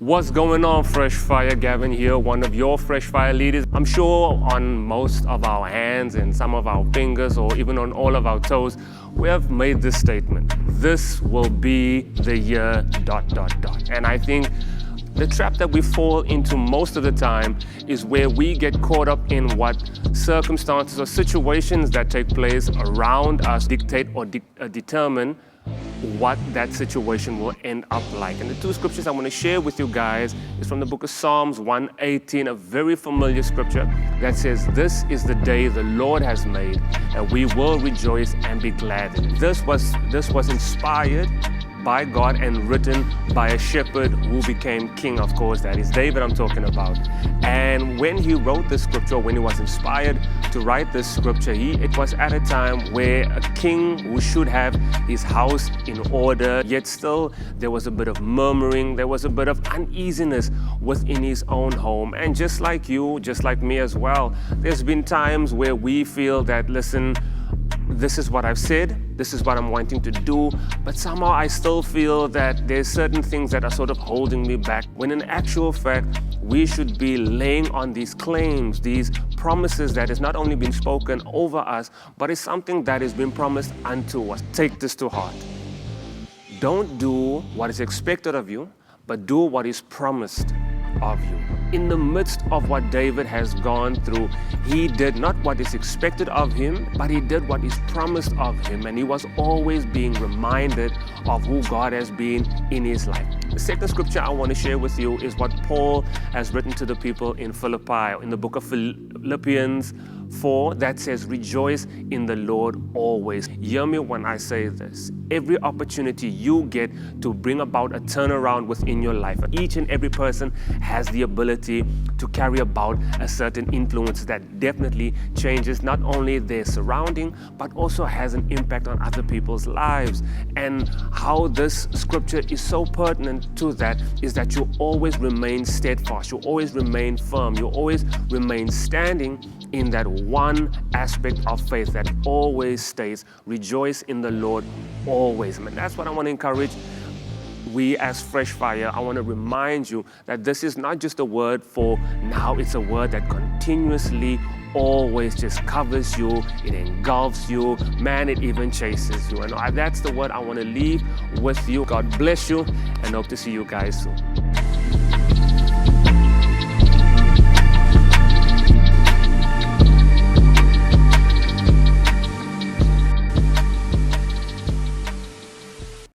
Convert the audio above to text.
What's going on, Fresh Fire? Gavin here, one of your Fresh Fire leaders. I'm sure on most of our hands and some of our fingers, or even on all of our toes, we have made this statement: this will be the year ... And I think the trap that we fall into most of the time is where we get caught up in what circumstances or situations that take place around us dictate or determine what that situation will end up like. And the two scriptures I want to share with you guys is from the book of Psalms 118, a very familiar scripture that says, "This is the day the Lord has made, and we will rejoice and be glad in it." This was inspired by God and written by a shepherd who became king, of course. That is David I'm talking about. And when he wrote this scripture, when he was inspired to write this scripture, it was at a time where a king who should have his house in order, yet still there was a bit of murmuring, there was a bit of uneasiness within his own home. And just like you, just like me as well, there's been times where we feel that, listen, this is what I've said, this is what I'm wanting to do, but somehow I still feel that there's certain things that are sort of holding me back, when in actual fact, we should be laying on these claims, these promises that has not only been spoken over us, but it's something that has been promised unto us. Take this to heart. Don't do what is expected of you, but do what is promised of you. In the midst of what David has gone through, he did not what is expected of him, but he did what is promised of him, and he was always being reminded of who God has been in his life. The second scripture I want to share with you is what Paul has written to the people in Philippi, in the book of Philippians 4, that says, "Rejoice in the Lord always." Hear me when I say this. Every opportunity you get to bring about a turnaround within your life, each and every person has the ability to carry about a certain influence that definitely changes not only their surrounding, but also has an impact on other people's lives. And how this scripture is so pertinent to that is that you always remain steadfast, you always remain firm, you always remain standing in that one aspect of faith that always stays, rejoice in the Lord always. And that's what I want to encourage we as Fresh Fire. I want to remind you that this is not just a word for now, it's a word that continuously always just covers you, it engulfs you, man, it even chases you. And that's the word I want to leave with you. God bless you, and hope to see you guys soon.